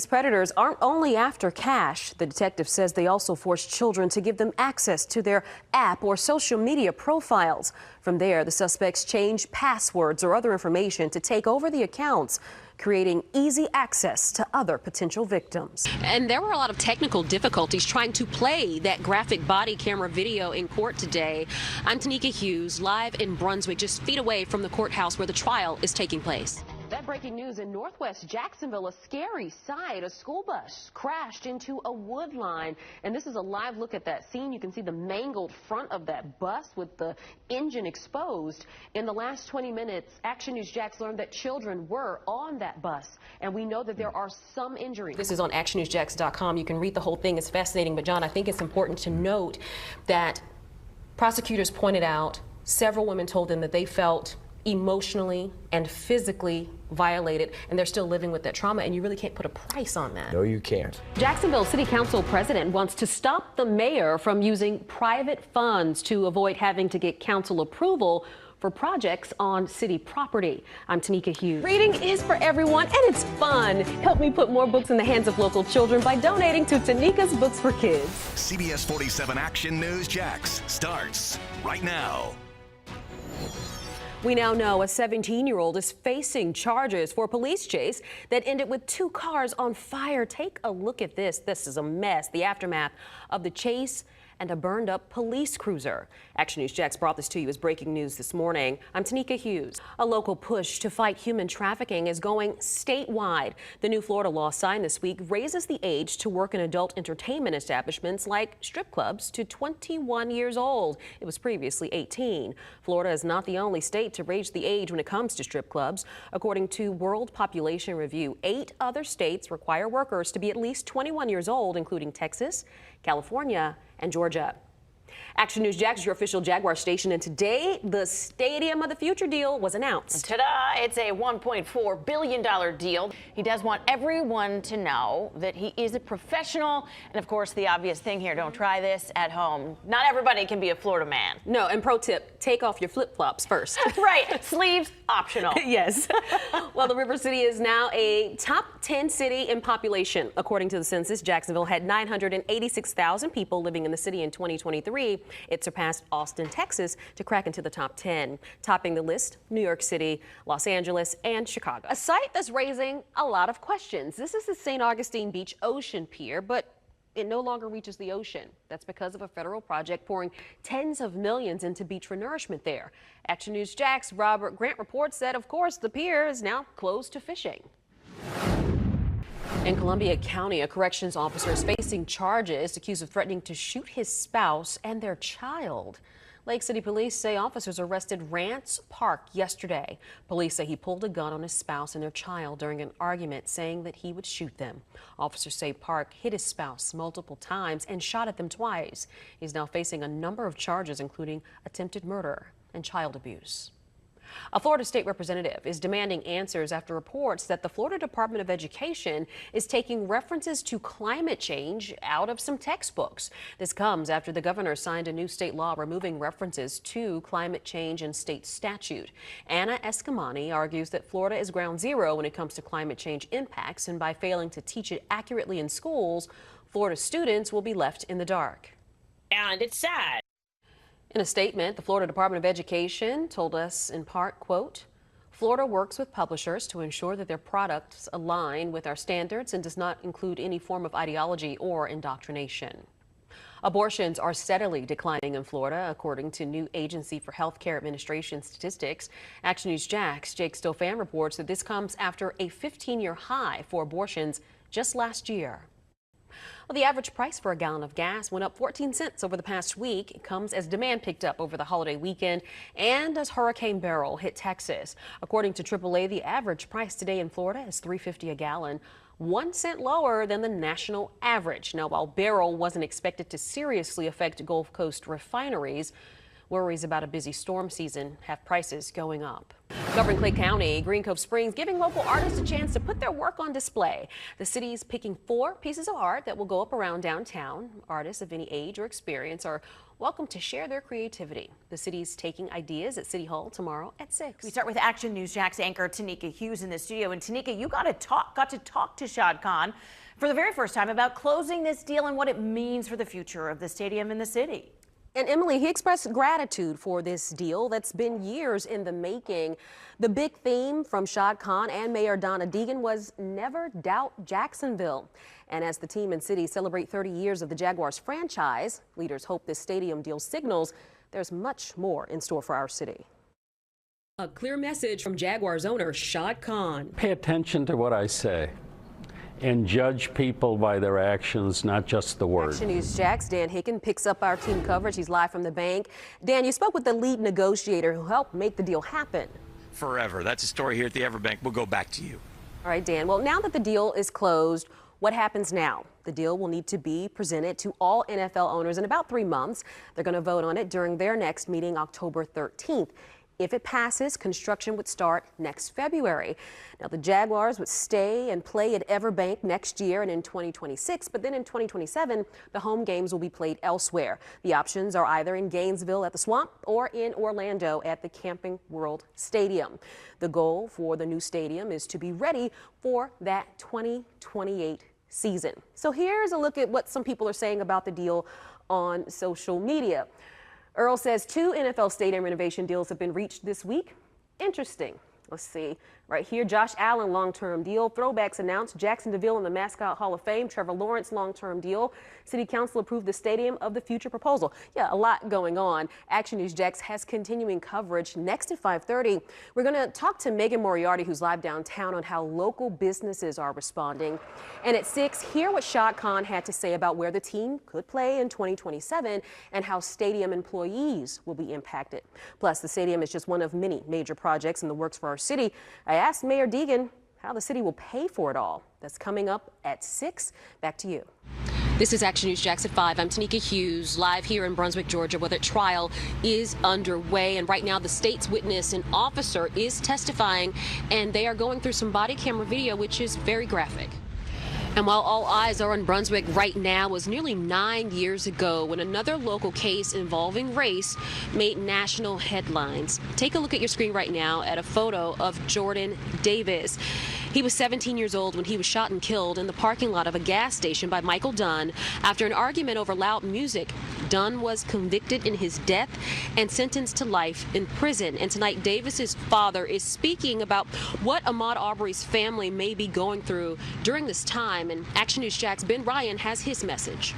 these predators aren't only after cash. The detective says they also force children to give them access to their app or social media profiles. From there, the suspects change passwords or other information to take over the accounts, creating easy access to other potential victims. And there were a lot of technical difficulties trying to play that graphic body camera video in court today. I'm Tenikka Hughes, live in Brunswick, just feet away from the courthouse where the trial is taking place. That breaking news in northwest Jacksonville, a scary sight. A school bus crashed into a wood line, and this is a live look at that scene. You can see the mangled front of that bus with the engine exposed. In the last 20 minutes, Action News Jax learned that children were on that bus, and we know that there are some injuries. This is on actionnewsjax.com. You can read the whole thing. It's fascinating, but John, I think it's important to note that prosecutors pointed out several women told them that they felt emotionally and physically violated, and they're still living with that trauma, and you really can't put a price on that. No, you can't. Jacksonville City Council president wants to stop the mayor from using private funds to avoid having to get council approval for projects on city property. I'm Tenikka Hughes. Reading is for everyone, and it's fun. Help me put more books in the hands of local children by donating to Tenikka's Books for Kids. CBS 47 Action News Jax starts right now. We now know a 17-year-old is facing charges for a police chase that ended with 2 cars on fire. Take a look at this. This is a mess. The aftermath of the chase and a burned-up police cruiser. Action News Jax brought this to you as breaking news this morning. I'm Tenikka Hughes. A local push to fight human trafficking is going statewide. The new Florida law signed this week raises the age to work in adult entertainment establishments like strip clubs to 21 years old. It was previously 18. Florida is not the only state to raise the age when it comes to strip clubs. According to World Population Review, 8 other states require workers to be at least 21 years old, including Texas, California, and Georgia. Action News Jax is your official Jaguar station, and today the Stadium of the Future deal was announced. Ta-da! It's a $1.4 billion deal. He does want everyone to know that he is a professional, and of course the obvious thing here, don't try this at home. Not everybody can be a Florida man. No, and pro tip, take off your flip-flops first. Right, sleeves optional. Yes. Well, the River City is now a top 10 city in population. According to the census, Jacksonville had 986,000 people living in the city in 2023. It surpassed Austin, Texas to crack into the top 10. Topping the list, New York City, Los Angeles, and Chicago. A site that's raising a lot of questions. This is the St. Augustine Beach Ocean Pier, but it no longer reaches the ocean. That's because of a federal project pouring tens of millions into beach renourishment there. Action News Jax Robert Grant reports that, of course, the pier is now closed to fishing. In Columbia County, a corrections officer is facing charges accused of threatening to shoot his spouse and their child. Lake City police say officers arrested Rance Park yesterday. Police say he pulled a gun on his spouse and their child during an argument, saying that he would shoot them. Officers say Park hit his spouse multiple times and shot at them twice. He's now facing a number of charges, including attempted murder and child abuse. A Florida state representative is demanding answers after reports that the Florida Department of Education is taking references to climate change out of some textbooks. This comes after the governor signed a new state law removing references to climate change in state statute. Anna Escamani argues that Florida is ground zero when it comes to climate change impacts, and by failing to teach it accurately in schools, Florida students will be left in the dark. And it's sad. In a statement, the Florida Department of Education told us in part, quote, Florida works with publishers to ensure that their products align with our standards and does not include any form of ideology or indoctrination. Abortions are steadily declining in Florida, according to new Agency for Healthcare Administration statistics. Action News Jax Jake Stofan reports that this comes after a 15-year high for abortions just last year. Well, the average price for a gallon of gas went up 14 cents over the past week. It comes as demand picked up over the holiday weekend and as Hurricane Beryl hit Texas. According to AAA, the average price today in Florida is $3.50 a gallon, 1 cent lower than the national average. Now, while Beryl wasn't expected to seriously affect Gulf Coast refineries, Worries about a busy storm season have prices going up. Covering Clay County, Green Cove Springs giving local artists a chance to put their work on display. The city's picking 4 pieces of art that will go up around downtown. Artists of any age or experience are welcome to share their creativity. The city's taking ideas at City Hall tomorrow at 6. We start with Action News Jack's anchor Tenikka Hughes in the studio. And Tenikka, you got to talk to Shad Khan for the very first time about closing this deal and what it means for the future of the stadium in the city. And Emily, he expressed gratitude for this deal that's been years in the making. The big theme from Shad Khan and Mayor Donna Deegan was never doubt Jacksonville. And as the team and city celebrate 30 years of the Jaguars franchise, leaders hope this stadium deal signals there's much more in store for our city. A clear message from Jaguars owner Shad Khan. Pay attention to what I say and judge people by their actions, not just the words. Action News Jack's Dan Hicken picks up our team coverage. He's live from the bank. Dan, you spoke with the lead negotiator who helped make the deal happen. Forever. That's a story here at the Everbank. We'll go back to you. All right, Dan. Well, now that the deal is closed, what happens now? The deal will need to be presented to all NFL owners in about 3 months. They're going to vote on it during their next meeting, October 13th. If it passes, construction would start next February. Now, the Jaguars would stay and play at Everbank next year and in 2026, but then in 2027, the home games will be played elsewhere. The options are either in Gainesville at the Swamp or in Orlando at the Camping World Stadium. The goal for the new stadium is to be ready for that 2028 season. So here's a look at what some people are saying about the deal on social media. Earl says 2 NFL stadium renovation deals have been reached this week. Interesting. Let's see. Right here, Josh Allen long-term deal. Throwbacks announced. Jackson DeVille in the Mascot Hall of Fame. Trevor Lawrence long-term deal. City Council approved the Stadium of the Future proposal. Yeah, a lot going on. Action News Jax has continuing coverage. Next at 5:30, we're going to talk to Megan Moriarty, who's live downtown, on how local businesses are responding. And at 6, hear what Shad Khan had to say about where the team could play in 2027 and how stadium employees will be impacted. Plus, the stadium is just one of many major projects in the works for our city. I asked Mayor Deegan how the city will pay for it all. That's coming up at 6. Back to you. This is Action News Jax at 5. I'm Tenikka Hughes, live here in Brunswick, Georgia, where the trial is underway. And right now, the state's witness, an officer, is testifying, and they are going through some body camera video, which is very graphic. And while all eyes are on Brunswick right now, it was nearly 9 years ago when another local case involving race made national headlines. Take a look at your screen right now at a photo of Jordan Davis. He was 17 years old when he was shot and killed in the parking lot of a gas station by Michael Dunn after an argument over loud music. Dunn was convicted in his death and sentenced to life in prison. And tonight, Davis's father is speaking about what Ahmaud Arbery's family may be going through during this time. And Action News Jack's Ben Ryan has his message.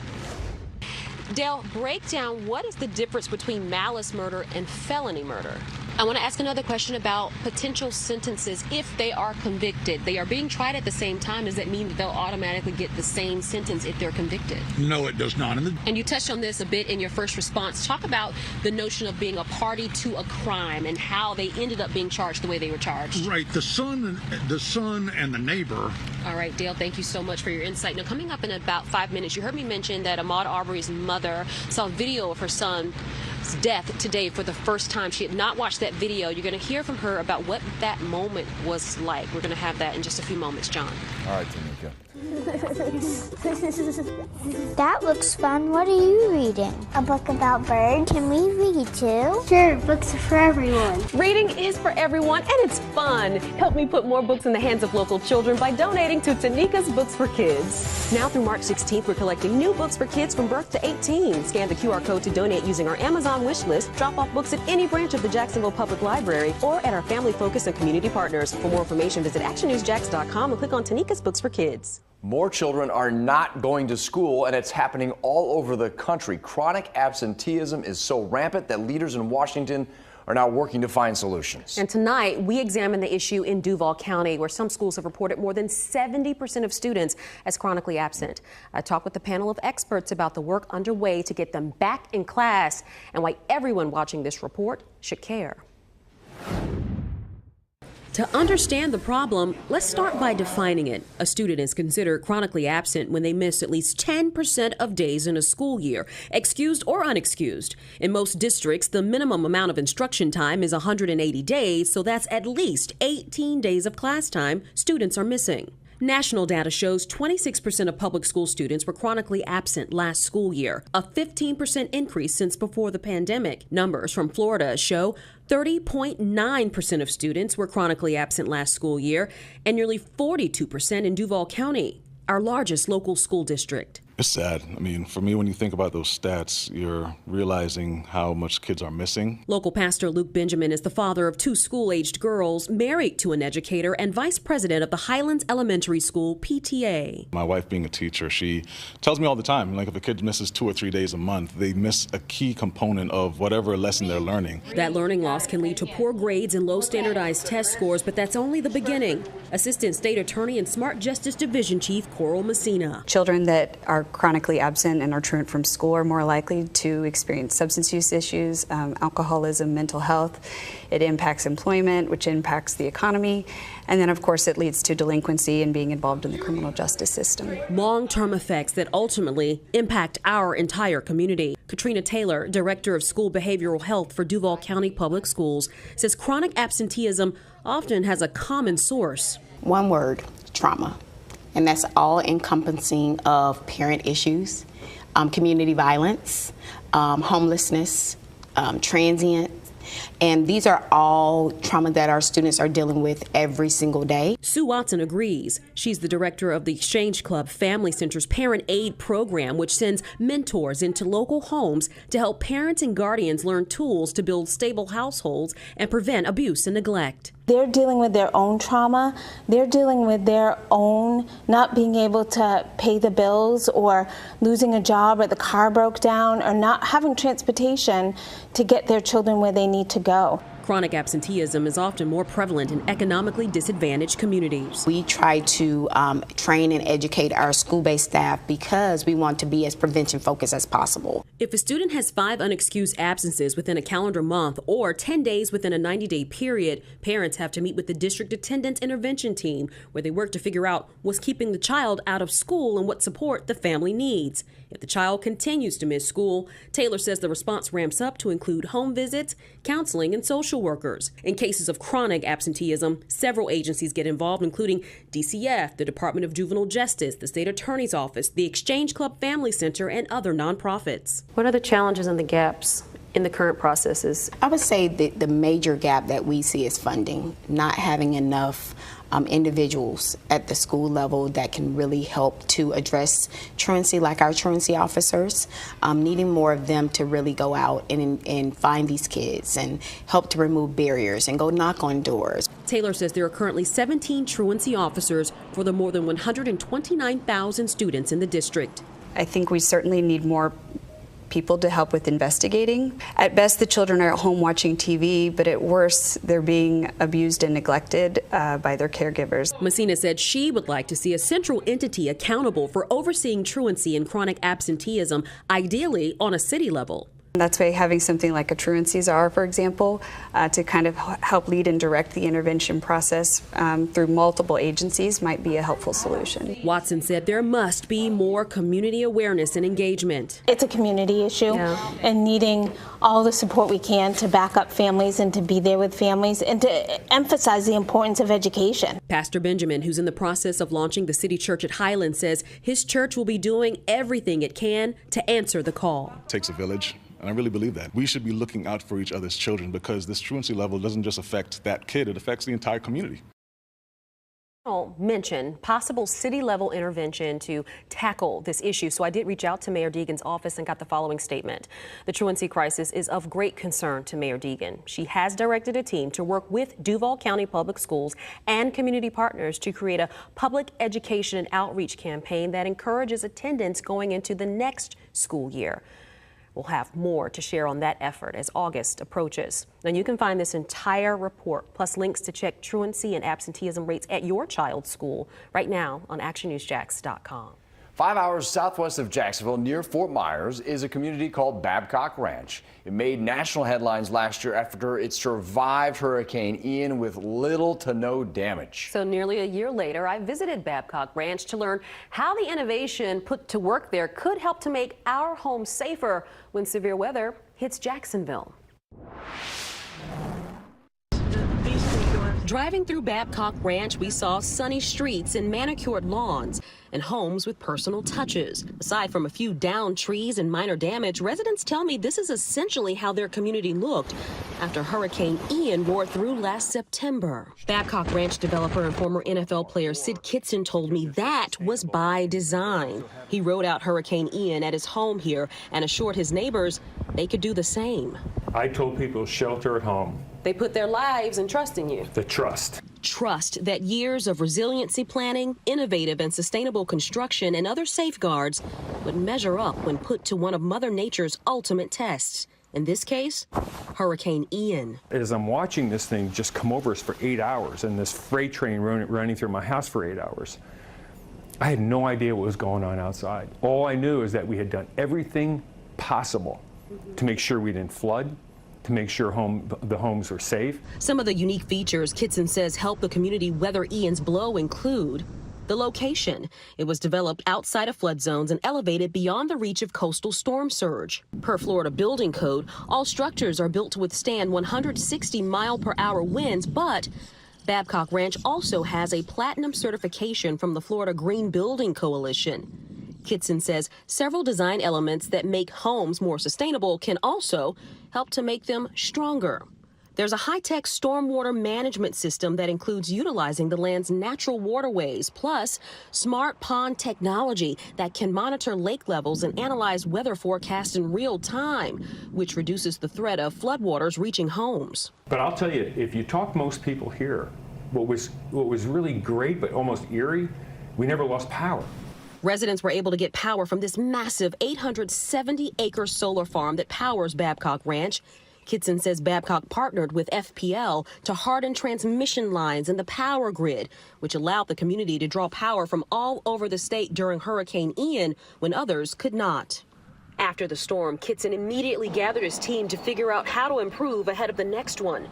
Dale, break down what is the difference between malice murder and felony murder? I want to ask another question about potential sentences if they are convicted. They are being tried at the same time. Does that mean that they'll automatically get the same sentence if they're convicted? No, it does not. And you touched on this a bit in your first response. Talk about the notion of being a party to a crime and how they ended up being charged the way they were charged. Right. The son and the neighbor. All right, Dale, thank you so much for your insight. Now, coming up in about 5 minutes, you heard me mention that Ahmaud Arbery's mother saw a video of her son's death today for the first time. She had not watched that video. You're going to hear from her about what that moment was like. We're going to have that in just a few moments, John. All right, Tenikka. That looks fun. What are you reading? A book about birds. Can we read too? Sure, books are for everyone. Reading is for everyone, and it's fun. Help me put more books in the hands of local children by donating to Tenikka's Books for Kids. Now through March 16th, we're collecting new books for kids from birth to 18. Scan the QR code to donate using our Amazon wish list. Drop off books at any branch of the Jacksonville Public Library or at our family focus and community partners. For more information, visit actionnewsjax.com and click on Tenikka's Books for Kids. More children are not going to school, and it's happening all over the country. Chronic absenteeism is so rampant that leaders in Washington are now working to find solutions. And tonight, we examine the issue in Duval County, where some schools have reported more than 70% of students as chronically absent. I talked with a panel of experts about the work underway to get them back in class and why everyone watching this report should care. To understand the problem, let's start by defining it. A student is considered chronically absent when they miss at least 10% of days in a school year, excused or unexcused. In most districts, the minimum amount of instruction time is 180 days, so that's at least 18 days of class time students are missing. National data shows 26% of public school students were chronically absent last school year, a 15% increase since before the pandemic. Numbers from Florida show 30.9% of students were chronically absent last school year, and nearly 42% in Duval County, our largest local school district. It's sad. I mean, for me, when you think about those stats, you're realizing how much kids are missing. Local pastor Luke Benjamin is the father of 2 school-aged girls, married to an educator and vice president of the Highlands Elementary School PTA. My wife being a teacher, she tells me all the time, like if a kid misses 2 or 3 days a month, they miss a key component of whatever lesson they're learning. That learning loss can lead to poor grades and low standardized test scores, but that's only the beginning. Assistant State Attorney and Smart Justice Division Chief Coral Messina. Children that are chronically absent and are truant from school are more likely to experience substance use issues, alcoholism, mental health. It impacts employment, which impacts the economy. And then, of course, it leads to delinquency and being involved in the criminal justice system. Long-term effects that ultimately impact our entire community. Katrina Taylor, Director of School Behavioral Health for Duval County Public Schools, says chronic absenteeism often has a common source. One word: trauma. And that's all encompassing of parent issues, community violence, homelessness, transient. And these are all trauma that our students are dealing with every single day. Sue Watson agrees. She's the director of the Exchange Club Family Center's Parent Aid program, which sends mentors into local homes to help parents and guardians learn tools to build stable households and prevent abuse and neglect. They're dealing with their own trauma. They're dealing with their own not being able to pay the bills, or losing a job, or the car broke down, or not having transportation to get their children where they need to go. Chronic absenteeism is often more prevalent in economically disadvantaged communities. We try to train and educate our school-based staff because we want to be as prevention-focused as possible. If a student has 5 unexcused absences within a calendar month or 10 days within a 90-day period, parents have to meet with the district attendance intervention team, where they work to figure out what's keeping the child out of school and what support the family needs. If the child continues to miss school, Taylor says the response ramps up to include home visits, counseling, and social workers. In cases of chronic absenteeism, several agencies get involved, including DCF, the Department of Juvenile Justice, the State Attorney's Office, the Exchange Club Family Center, and other nonprofits. What are the challenges and the gaps in the current processes? I would say that the major gap that we see is funding, not having enough individuals at the school level that can really help to address truancy, like our truancy officers, needing more of them to really go out and find these kids and help to remove barriers and go knock on doors. Taylor says there are currently 17 truancy officers for the more than 129,000 students in the district. I think we certainly need more people to help with investigating. At best, the children are at home watching TV, but at worst, they're being abused and neglected by their caregivers. Messina said she would like to see a central entity accountable for overseeing truancy and chronic absenteeism, ideally on a city level. That's why having something like a truancy czar, for example, to kind of help lead and direct the intervention process through multiple agencies might be a helpful solution. Watson said there must be more community awareness and engagement. It's a community issue, and needing all the support we can to back up families and to be there with families and to emphasize the importance of education. Pastor Benjamin, who's in the process of launching the City Church at Highland, says his church will be doing everything it can to answer the call. It takes a village. And I really believe that. We should be looking out for each other's children, because this truancy level doesn't just affect that kid, it affects the entire community. Mention possible city-level intervention to tackle this issue. So I did reach out to Mayor Deegan's office and got the following statement. The truancy crisis is of great concern to Mayor Deegan. She has directed a team to work with Duval County Public Schools and community partners to create a public education and outreach campaign that encourages attendance going into the next school year. We'll have more to share on that effort as August approaches. And you can find this entire report, plus links to check truancy and absenteeism rates at your child's school right now on actionnewsjax.com. 5 hours southwest of Jacksonville, near Fort Myers, is a community called Babcock Ranch. It made national headlines last year after it survived Hurricane Ian with little to no damage. So nearly a year later, I visited Babcock Ranch to learn how the innovation put to work there could help to make our homes safer when severe weather hits Jacksonville. Driving through Babcock Ranch, we saw sunny streets and manicured lawns and homes with personal touches. Aside from a few downed trees and minor damage, residents tell me this is essentially how their community looked after Hurricane Ian roared through last September. Babcock Ranch developer and former NFL player Sid Kitson told me that was by design. He rode out Hurricane Ian at his home here and assured his neighbors they could do the same. I told people shelter at home. They put their lives and trust in you. The trust. Trust that years of resiliency planning, innovative and sustainable construction, and other safeguards would measure up when put to one of Mother Nature's ultimate tests. In this case, Hurricane Ian. As I'm watching this thing just come over us for 8 hours and this freight train running through my house for 8 hours, I had no idea what was going on outside. All I knew is that we had done everything possible to make sure we didn't flood, to make sure the homes were safe. Some of the unique features Kitson says help the community weather Ian's blow include the location. It was developed outside of flood zones and elevated beyond the reach of coastal storm surge. Per Florida building code, all structures are built to withstand 160-mile-per-hour winds, but Babcock Ranch also has a platinum certification from the Florida Green Building Coalition. Kitson says several design elements that make homes more sustainable can also help to make them stronger. There's a high-tech stormwater management system that includes utilizing the land's natural waterways, plus smart pond technology that can monitor lake levels and analyze weather forecasts in real time, which reduces the threat of floodwaters reaching homes. But I'll tell you, if you talk most people here, what was really great but almost eerie, we never lost power. Residents were able to get power from this massive 870-acre solar farm that powers Babcock Ranch. Kitson says Babcock partnered with FPL to harden transmission lines in the power grid, which allowed the community to draw power from all over the state during Hurricane Ian when others could not. After the storm, Kitson immediately gathered his team to figure out how to improve ahead of the next one.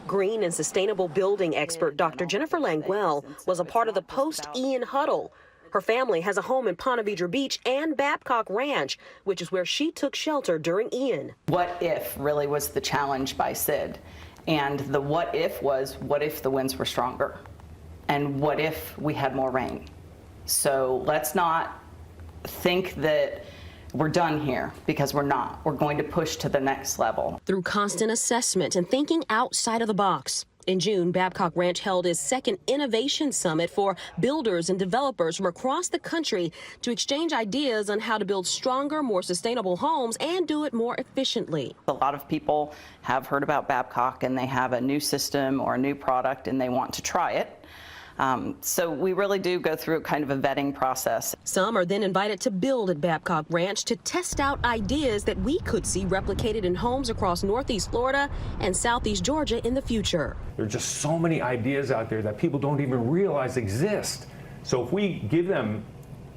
Green and sustainable building expert Dr. Jennifer Languel was a part of the post-Ian huddle. Her family has a home in Ponte Vedra Beach and Babcock Ranch, which is where she took shelter during Ian. What if really was the challenge by Sid. And the what if was, what if the winds were stronger? And what if we had more rain? So let's not think that we're done here, because we're not. We're going to push to the next level. Through constant assessment and thinking outside of the box. In June, Babcock Ranch held its second Innovation Summit for builders and developers from across the country to exchange ideas on how to build stronger, more sustainable homes and do it more efficiently. A lot of people have heard about Babcock and they have a new system or a new product and they want to try it. So we really do go through kind of a vetting process. Some are then invited to build at Babcock Ranch to test out ideas that we could see replicated in homes across Northeast Florida and Southeast Georgia in the future. There are just so many ideas out there that people don't even realize exist. So if we give them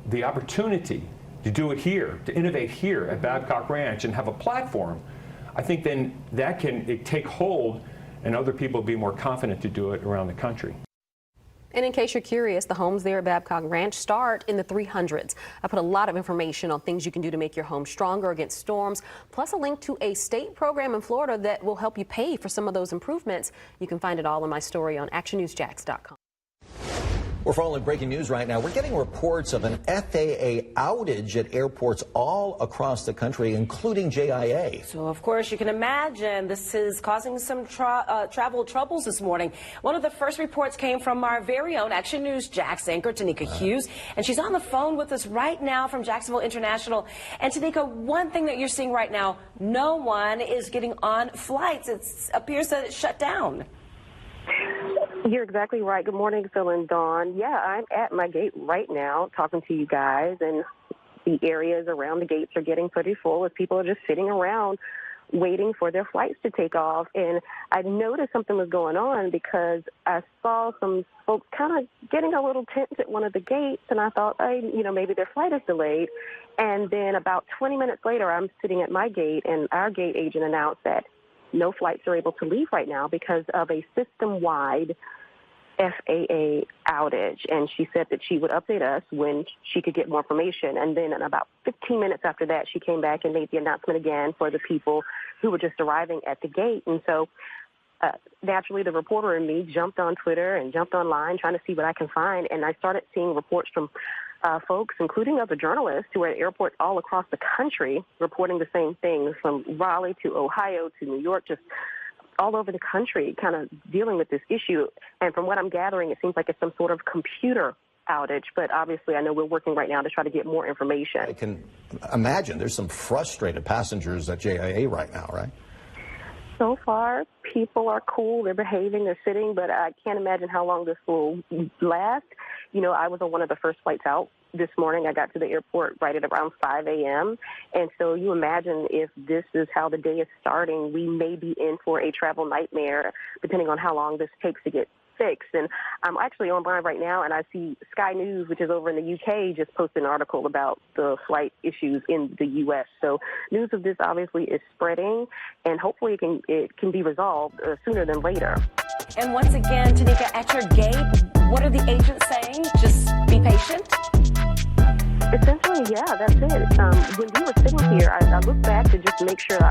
the opportunity to do it here, to innovate here at Babcock Ranch and have a platform, I think then that can take hold and other people be more confident to do it around the country. And in case you're curious, the homes there at Babcock Ranch start in the 300s. I put a lot of information on things you can do to make your home stronger against storms, plus a link to a state program in Florida that will help you pay for some of those improvements. You can find it all in my story on actionnewsjax.com. We're following breaking news right now. We're getting reports of an FAA outage at airports all across the country, including JIA. So, of course, you can imagine this is causing some travel troubles this morning. One of the first reports came from our very own Action News Jax anchor, Tenikka Hughes, and she's on the phone with us right now from Jacksonville International. And Tenikka, one thing that you're seeing right now, no one is getting on flights. It appears that it's shut down. You're exactly right. Good morning, Phil and Dawn. Yeah, I'm at my gate right now talking to you guys, and the areas around the gates are getting pretty full as people are just sitting around waiting for their flights to take off. And I noticed something was going on because I saw some folks kind of getting a little tense at one of the gates, and I thought, hey, maybe their flight is delayed. And then about 20 minutes later, I'm sitting at my gate, and our gate agent announced that no flights are able to leave right now because of a system-wide FAA outage, and she said that she would update us when she could get more information. And then in about 15 minutes after that, she came back and made the announcement again for the people who were just arriving at the gate. And so naturally, the reporter in me jumped on Twitter and jumped online trying to see what I can find, and I started seeing reports from folks, including other journalists who are at airports all across the country, reporting the same thing, from Raleigh to Ohio to New York, just all over the country, kind of dealing with this issue. And from what I'm gathering, it seems like it's some sort of computer outage, but obviously I know we're working right now to try to get more information. I can imagine there's some frustrated passengers at JIA right now, right? So far, people are cool, they're behaving, they're sitting, but I can't imagine how long this will last. I was on one of the first flights out this morning. I got to the airport right at around 5 a.m. And so you imagine if this is how the day is starting, we may be in for a travel nightmare, depending on how long this takes to get fixed. And I'm actually online right now, and I see Sky News, which is over in the UK, just posted an article about the flight issues in the U.S. So news of this obviously is spreading, and hopefully it can be resolved sooner than later. And once again, Tenikka, at your gate, what are the agents saying? Just be patient? Essentially, yeah, that's it. When we were sitting here, I looked back to just make sure I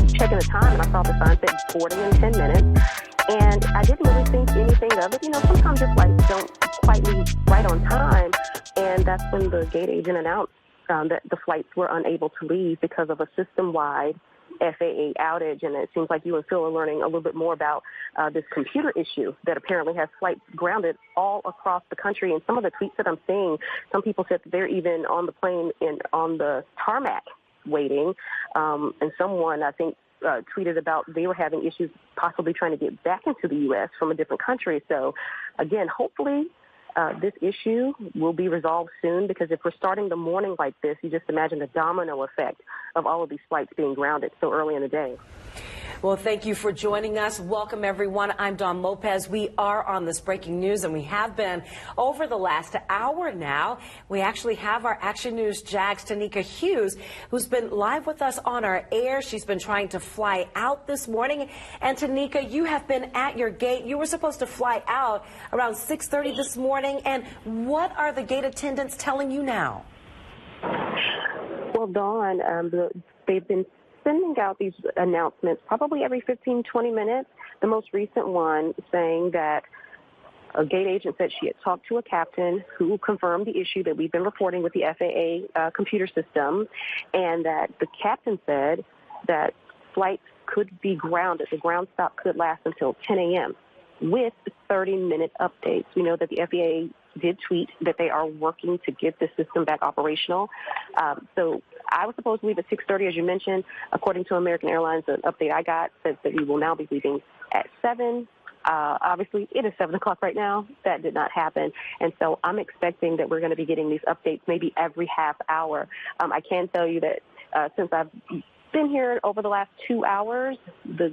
checking the time, and I saw the sign said boarding in 10 minutes. And I didn't really think anything of it. Sometimes your flights don't quite leave right on time, and that's when the gate agent announced that the flights were unable to leave because of a system-wide FAA outage. And it seems like you and Phil are learning a little bit more about this computer issue that apparently has flights grounded all across the country. And some of the tweets that I'm seeing, some people said that they're even on the plane and on the tarmac waiting. And someone, I think, tweeted about they were having issues possibly trying to get back into the U.S. from a different country. So, again, hopefully this issue will be resolved soon, because if we're starting the morning like this, you just imagine the domino effect of all of these flights being grounded so early in the day. Well, thank you for joining us. Welcome, everyone. I'm Dawn Lopez. We are on this breaking news, and we have been over the last hour now. We actually have our Action News Jax, Tenikka Hughes, who's been live with us on our air. She's been trying to fly out this morning. And Tenikka, you have been at your gate. You were supposed to fly out around 6:30 this morning. And what are the gate attendants telling you now? Well, Dawn, they've been sending out these announcements probably every 15, 20 minutes. The most recent one saying that a gate agent said she had talked to a captain who confirmed the issue that we've been reporting with the FAA computer system, and that the captain said that flights could be grounded. The ground stop could last until 10 a.m. with 30-minute updates. We know that the FAA did tweet that they are working to get the system back operational. So I was supposed to leave at 6:30, as you mentioned. According to American Airlines, the update I got says that we will now be leaving at 7. Obviously, it is 7 o'clock right now. That did not happen. And so I'm expecting that we're going to be getting these updates maybe every half hour. I can tell you that since I've been here over the last 2 hours, the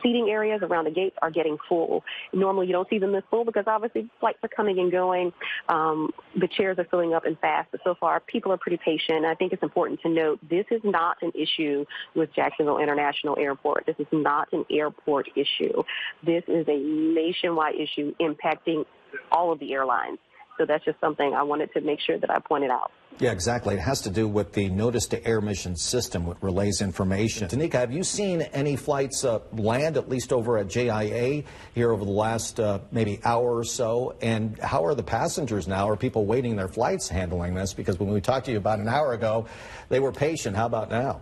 seating areas around the gates are getting full. Normally you don't see them this full because obviously flights are coming and going. The chairs are filling up and fast, but so far people are pretty patient. I think it's important to note this is not an issue with Jacksonville International Airport. This is not an airport issue. This is a nationwide issue impacting all of the airlines. So that's just something I wanted to make sure that I pointed out. Yeah, exactly. It has to do with the notice-to-air mission system, which relays information. Tenikka, have you seen any flights land, at least over at JIA, here over the last maybe hour or so? And how are the passengers now? Are people waiting their flights handling this? Because when we talked to you about an hour ago, they were patient. How about now?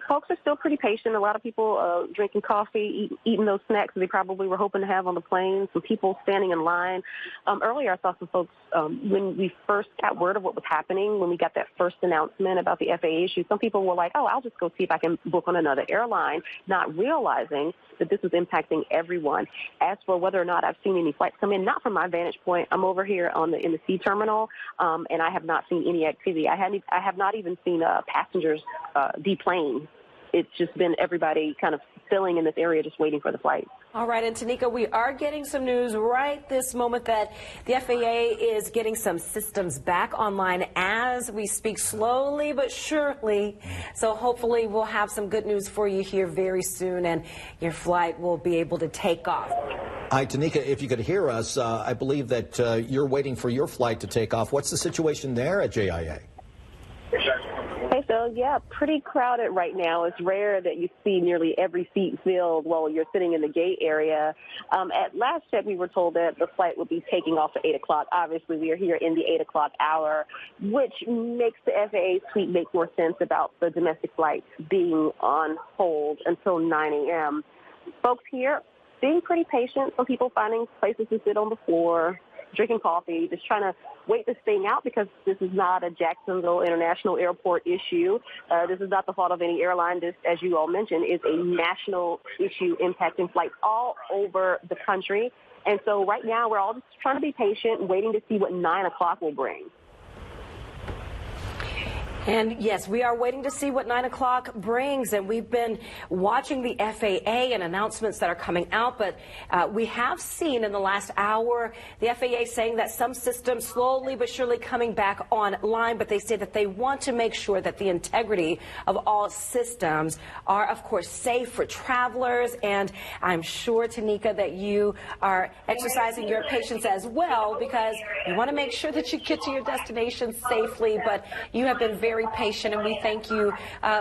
Folks are still pretty patient. A lot of people drinking coffee, eating those snacks they probably were hoping to have on the plane. Some people standing in line. Earlier, I saw some folks when we first got word of what was happening, when we got that first announcement about the FAA issue. Some people were like, "Oh, I'll just go see if I can book on another airline," not realizing that this was impacting everyone. As for whether or not I've seen any flights come in, not from my vantage point. I'm over here in the C terminal, and I have not seen any activity. I have not even seen passengers deplane. It's just been everybody kind of filling in this area, just waiting for the flight. All right, and Tenikka, we are getting some news right this moment that the FAA is getting some systems back online as we speak, slowly but surely. So hopefully we'll have some good news for you here very soon, and your flight will be able to take off. Hi, Tenikka, if you could hear us, I believe that you're waiting for your flight to take off. What's the situation there at JIA? Hey, Phil, yeah, pretty crowded right now. It's rare that you see nearly every seat filled while you're sitting in the gate area. At last check, we were told that the flight would be taking off at 8 o'clock. Obviously, we are here in the 8 o'clock hour, which makes the FAA suite make more sense about the domestic flights being on hold until 9 a.m. Folks here being pretty patient. Some people finding places to sit on the floor, drinking coffee, just trying to wait this thing out because this is not a Jacksonville International Airport issue. This is not the fault of any airline. This, as you all mentioned, is a national issue impacting flights all over the country. And so right now we're all just trying to be patient, waiting to see what 9 o'clock will bring. And yes, we are waiting to see what 9 o'clock brings, and we've been watching the FAA and announcements that are coming out, but we have seen in the last hour the FAA saying that some systems slowly but surely coming back online, but they say that they want to make sure that the integrity of all systems are, of course, safe for travelers, and I'm sure, Tenikka, that you are exercising your patience as well because you want to make sure that you get to your destination safely, but you have been very patient, and we thank you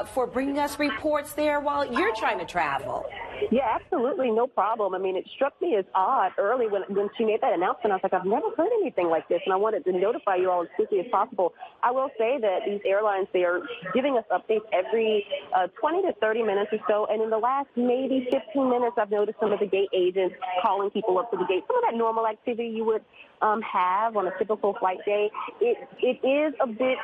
for bringing us reports there while you're trying to travel. Yeah, absolutely, no problem. I mean, it struck me as odd early when she made that announcement. I was like, I've never heard anything like this, and I wanted to notify you all as quickly as possible. I will say that these airlines, they are giving us updates every 20 to 30 minutes or so, and in the last maybe 15 minutes, I've noticed some of the gate agents calling people up to the gate, some of that normal activity you would have on a typical flight day. It is a bit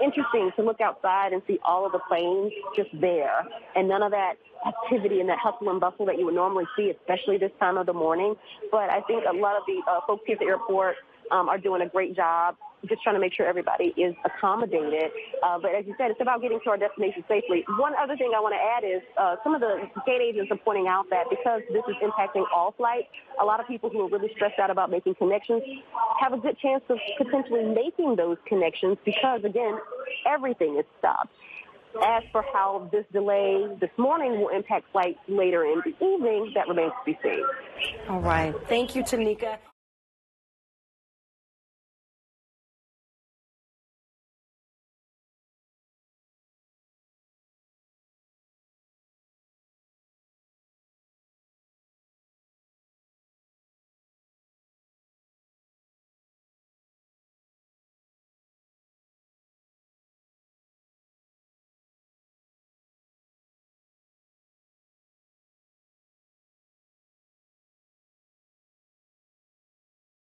interesting to look outside and see all of the planes just there, and none of that activity and that hustle and bustle that you would normally see, especially this time of the morning. But I think a lot of the folks here at the airport are doing a great job just trying to make sure everybody is accommodated. But as you said, it's about getting to our destination safely. One other thing I want to add is some of the gate agents are pointing out that because this is impacting all flights, a lot of people who are really stressed out about making connections have a good chance of potentially making those connections because, again, everything is stopped. As for how this delay this morning will impact flights later in the evening, that remains to be seen. All right. Thank you, Tenikka.